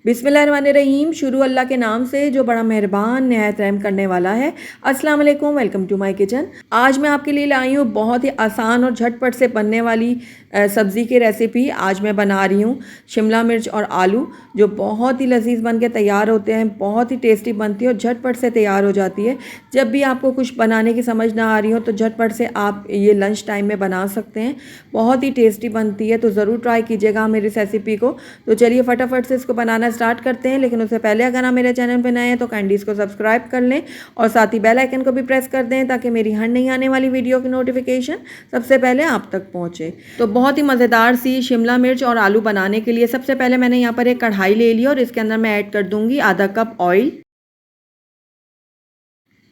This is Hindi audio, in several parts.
बिस्मिल्लाहिर्रहमानिर्रहीम। शुरू अल्लाह के नाम से जो बड़ा मेहरबान नहायत रहम करने वाला है। अस्सलाम वालेकुम, वेलकम टू माय किचन। आज मैं आपके लिए लाई हूँ बहुत ही आसान और झटपट से बनने वाली सब्ज़ी की रेसिपी। आज मैं बना रही हूँ शिमला मिर्च और आलू, जो बहुत ही लजीज बन के तैयार होते हैं, बहुत ही टेस्टी बनती है और झटपट से तैयार हो जाती है। जब भी आपको कुछ बनाने की समझ ना आ रही हो तो झटपट से आप ये लंच टाइम में बना सकते हैं। बहुत ही टेस्टी बनती है, तो ज़रूर ट्राई कीजिएगा मेरी इस रेसिपी को। तो चलिए फटाफट से इसको बनाना स्टार्ट करते हैं। लेकिन उससे पहले अगर आप मेरे चैनल पर नए हैं तो काइंडली इसको सब्सक्राइब कर लें और साथ ही बेल आइकन को भी प्रेस कर दें ताकि मेरी हर नई आने वाली वीडियो की नोटिफिकेशन सबसे पहले आप तक पहुंचे। तो बहुत ही मज़ेदार सी शिमला मिर्च और आलू बनाने के लिए सबसे पहले मैंने यहाँ पर एक कढ़ाई ले ली और इसके अंदर मैं ऐड कर दूंगी आधा कप ऑयल।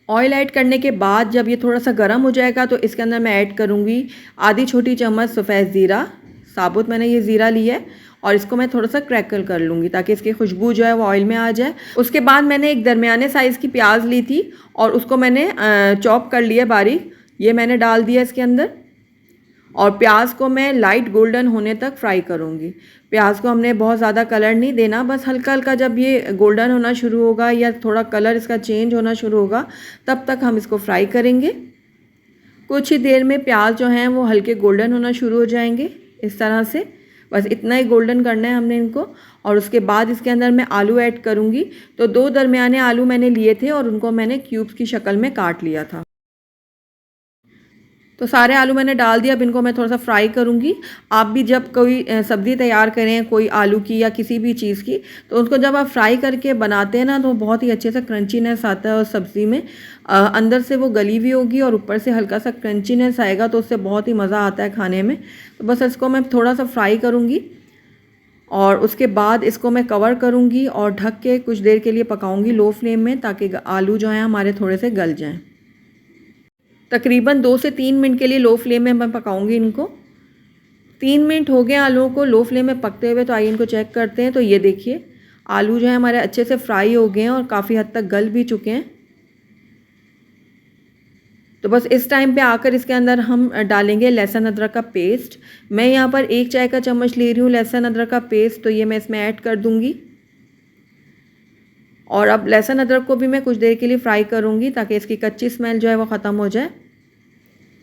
ऑयल ऐड करने के बाद जब ये थोड़ा सा गर्म हो जाएगा तो इसके अंदर मैं ऐड करूँगी आधी छोटी चम्मच सफ़ेद ज़ीरा। साबुत मैंने ये ज़ीरा लिया है और इसको मैं थोड़ा सा क्रैकल कर लूँगी ताकि इसकी खुशबू जो है वो ऑयल में आ जाए। उसके बाद मैंने एक दरमियाने साइज़ की प्याज ली थी और उसको मैंने चॉप कर लिया बारीक। ये मैंने डाल दिया इसके अंदर और प्याज को मैं लाइट गोल्डन होने तक फ्राई करूँगी। प्याज को हमने बहुत ज़्यादा कलर नहीं देना, बस हल्का हल्का जब ये गोल्डन होना शुरू होगा या थोड़ा कलर इसका चेंज होना शुरू होगा तब तक हम इसको फ्राई करेंगे। कुछ ही देर में प्याज जो हैं वो हल्के गोल्डन होना शुरू हो जाएंगे इस तरह से। बस इतना ही गोल्डन करना है हमने इनको। और उसके बाद इसके अंदर मैं आलू ऐड करूँगी। तो 2 दरमियाने आलू मैंने लिए थे और उनको मैंने क्यूब्स की शक्ल में काट लिया था। तो सारे आलू मैंने डाल दिया। अब इनको मैं थोड़ा सा फ्राई करूँगी। आप भी जब कोई सब्ज़ी तैयार करें कोई आलू की या किसी भी चीज़ की, तो उसको जब आप फ्राई करके बनाते हैं ना तो बहुत ही अच्छे से क्रंचीनेस आता है उस सब्ज़ी में। अंदर से वो गली हुई होगी और ऊपर से हल्का सा क्रंचीनेस आएगा, तो उससे बहुत ही मज़ा आता है खाने में। तो बस इसको मैं थोड़ा सा फ्राई करूँगी और उसके बाद इसको मैं कवर करूँगी और ढक के कुछ देर के लिए पकाऊँगी लो फ्लेम में, ताकि आलू जो हैं हमारे थोड़े से गल जाएँ। तकरीबन 2 से 3 मिनट के लिए लो फ्लेम में मैं पकाऊंगी इनको। 3 मिनट हो गए आलूओं को लो फ्लेम में पकते हुए। तो आइए इनको चेक करते हैं। तो ये देखिए आलू जो है हमारे अच्छे से फ्राई हो गए हैं और काफ़ी हद तक गल भी चुके हैं। तो बस इस टाइम पे आकर इसके अंदर हम डालेंगे लहसुन अदरक का पेस्ट। मैं यहाँ पर 1 चाय का चम्मच ले रही हूँ लहसुन अदरक का पेस्ट, तो ये मैं इसमें ऐड कर दूँगी। और अब लहसुन अदरक को भी मैं कुछ देर के लिए फ्राई करूँगी ताकि इसकी कच्ची स्मेल जो है वो ख़त्म हो जाए।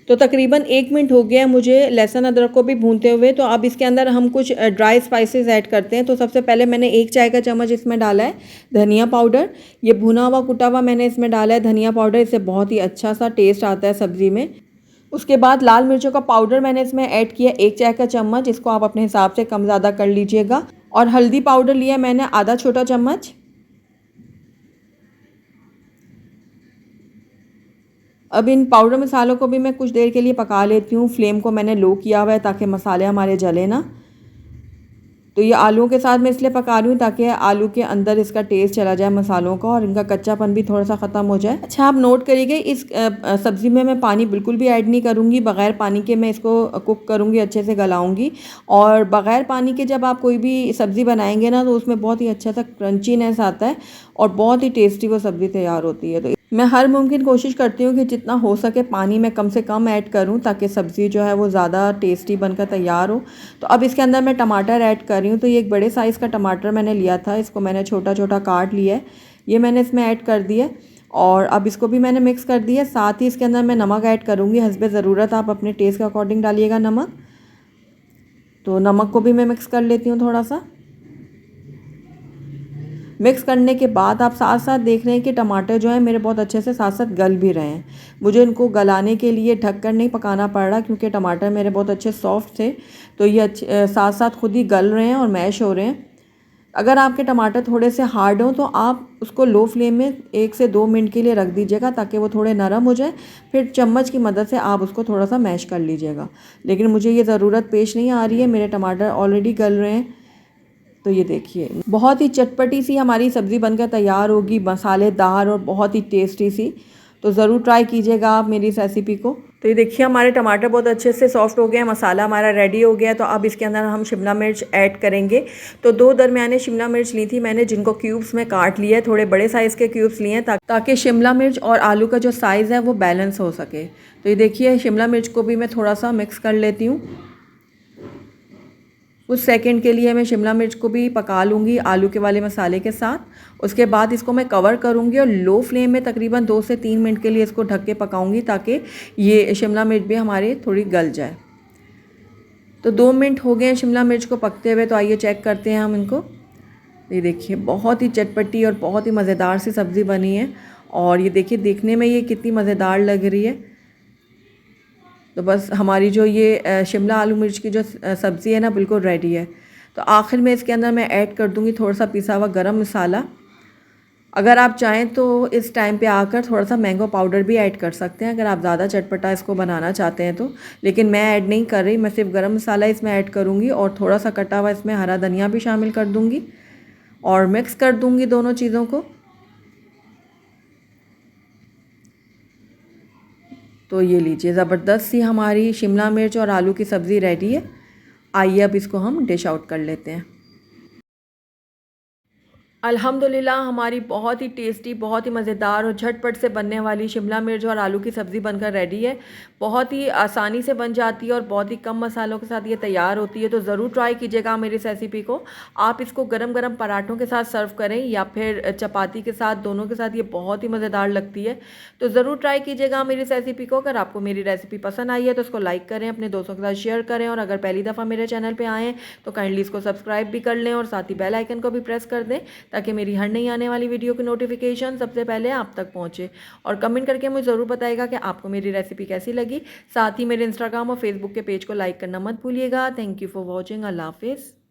तो तकरीबन 1 मिनट हो गया मुझे लहसुन अदरक को भी भूनते हुए। तो अब इसके अंदर हम कुछ ड्राई स्पाइसेस ऐड करते हैं। तो सबसे पहले मैंने 1 चाय का चम्मच इसमें डाला है धनिया पाउडर। ये भुना हुआ कुटा हुआ मैंने इसमें डाला है धनिया पाउडर, इससे बहुत ही अच्छा सा टेस्ट आता है सब्ज़ी में। उसके बाद लाल मिर्चों का पाउडर मैंने इसमें ऐड किया 1 चाय का चम्मच, इसको आप अपने हिसाब से कम ज़्यादा कर लीजिएगा। और हल्दी पाउडर लिया मैंने आधा छोटा चम्मच। अब इन पाउडर मसालों को भी मैं कुछ देर के लिए पका लेती हूँ। फ्लेम को मैंने लो किया हुआ है ताकि मसाले हमारे जले ना। तो ये आलूओं के साथ मैं इसलिए पका रही हूँ ताकि आलू के अंदर इसका टेस्ट चला जाए मसालों का और इनका कच्चापन भी थोड़ा सा ख़त्म हो जाए। अच्छा, आप नोट करिएगा इस सब्ज़ी में मैं पानी बिल्कुल भी ऐड नहीं करूँगी। बग़ैर पानी के मैं इसको कुक करूँगी, अच्छे से गलाऊँगी। और बग़ैर पानी के जब आप कोई भी सब्ज़ी बनाएंगे ना तो उसमें बहुत ही अच्छा सा क्रंचीनेस आता है और बहुत ही टेस्टी वो सब्ज़ी तैयार होती है। तो मैं हर मुमकिन कोशिश करती हूँ कि जितना हो सके पानी मैं कम से कम ऐड करूँ ताकि सब्ज़ी जो है वो ज़्यादा टेस्टी बनकर तैयार हो। तो अब इसके अंदर मैं टमाटर ऐड कर रही हूँ। तो ये एक बड़े साइज़ का टमाटर मैंने लिया था, इसको मैंने छोटा छोटा काट लिया है। ये मैंने इसमें ऐड कर दिया और अब इसको भी मैंने मिक्स कर दिया। साथ ही इसके अंदर मैं नमक ऐड करूँगी हस्बे ज़रूरत, आप अपने टेस्ट के अकॉर्डिंग डालिएगा नमक। तो नमक को भी मैं मिक्स कर लेती हूँ थोड़ा सा। मिक्स करने के बाद आप साथ साथ देख रहे हैं कि टमाटर जो है मेरे बहुत अच्छे से साथ साथ गल भी रहे हैं। मुझे इनको गलाने के लिए ढककर नहीं पकाना पड़ रहा क्योंकि टमाटर मेरे बहुत अच्छे सॉफ्ट थे। तो ये अच्छे साथ साथ खुद ही गल रहे हैं और मैश हो रहे हैं। अगर आपके टमाटर थोड़े से हार्ड हों तो आप उसको लो फ्लेम में 1 से 2 मिनट के लिए रख दीजिएगा ताकि वो थोड़े नरम हो जाए। फिर चम्मच की मदद से आप उसको थोड़ा सा मैश कर लीजिएगा। लेकिन मुझे ये ज़रूरत पेश नहीं आ रही है, मेरे टमाटर ऑलरेडी गल रहे हैं। तो ये देखिए बहुत ही चटपटी सी हमारी सब्ज़ी बनकर तैयार होगी, मसालेदार और बहुत ही टेस्टी सी। तो ज़रूर ट्राई कीजिएगा आप मेरी इस रेसिपी को। तो ये देखिए हमारे टमाटर बहुत अच्छे से सॉफ्ट हो गए हैं, मसाला हमारा रेडी हो गया है। तो अब इसके अंदर हम शिमला मिर्च ऐड करेंगे। तो 2 दरमियाने शिमला मिर्च ली थी मैंने, जिनको क्यूब्स में काट लिया है। थोड़े बड़े साइज़ के क्यूब्स लिए हैं ताकि शिमला मिर्च और आलू का जो साइज़ है वो बैलेंस हो सके। तो ये देखिए शिमला मिर्च को भी मैं थोड़ा सा मिक्स कर लेती हूँ। कुछ सेकंड के लिए मैं शिमला मिर्च को भी पका लूँगी आलू के वाले मसाले के साथ। उसके बाद इसको मैं कवर करूँगी और लो फ्लेम में तकरीबन 2 से 3 मिनट के लिए इसको ढक के पकाऊँगी ताकि ये शिमला मिर्च भी हमारे थोड़ी गल जाए। तो 2 मिनट हो गए हैं शिमला मिर्च को पकते हुए, तो आइए चेक करते हैं हम इनको। ये देखिए बहुत ही चटपटी और बहुत ही मज़ेदार सी सब्ज़ी बनी है और ये देखिए देखने में ये कितनी मज़ेदार लग रही है। तो बस हमारी जो ये शिमला आलू मिर्च की जो सब्ज़ी है ना बिल्कुल रेडी है। तो आखिर में इसके अंदर मैं ऐड कर दूँगी थोड़ा सा पिसा हुआ गरम मसाला। अगर आप चाहें तो इस टाइम पे आकर थोड़ा सा मैंगो पाउडर भी ऐड कर सकते हैं अगर आप ज़्यादा चटपटा इसको बनाना चाहते हैं तो, लेकिन मैं ऐड नहीं कर रही, मैं सिर्फ गरम मसाला इसमें ऐड करूँगी और थोड़ा सा कटा हुआ इसमें हरा धनिया भी शामिल कर दूँगी और मिक्स कर दूँगी दोनों चीज़ों को। तो ये लीजिए ज़बरदस्त सी हमारी शिमला मिर्च और आलू की सब्ज़ी रेडी है। आइए अब इसको हम डिश आउट कर लेते हैं। अल्हम्दुलिल्लाह हमारी बहुत ही टेस्टी, बहुत ही मज़ेदार और झटपट से बनने वाली शिमला मिर्च और आलू की सब्ज़ी बनकर रेडी है। बहुत ही आसानी से बन जाती है और बहुत ही कम मसालों के साथ ये तैयार होती है। तो ज़रूर ट्राई कीजिएगा मेरी इस रेसिपी को। आप इसको गरम गरम पराठों के साथ सर्व करें या फिर चपाती के साथ, दोनों के साथ ये बहुत ही मज़ेदार लगती है। तो ज़रूर ट्राई कीजिएगा मेरी इस रेसिपी को। अगर आपको मेरी रेसिपी पसंद आई है तो इसको लाइक करें, अपने दोस्तों के साथ शेयर करें और अगर पहली दफ़ा मेरे चैनल पर आएँ तो काइंडली इसको सब्सक्राइब भी कर लें और साथ ही बेल आइकन को भी प्रेस कर दें ताकि मेरी हर नई आने वाली वीडियो की नोटिफिकेशन सबसे पहले आप तक पहुंचे। और कमेंट करके मुझे ज़रूर बताइएगा कि आपको मेरी रेसिपी कैसी लगी। साथ ही मेरे इंस्टाग्राम और फेसबुक के पेज को लाइक करना मत भूलिएगा। Thank you for watching. अल्लाह हाफिज़।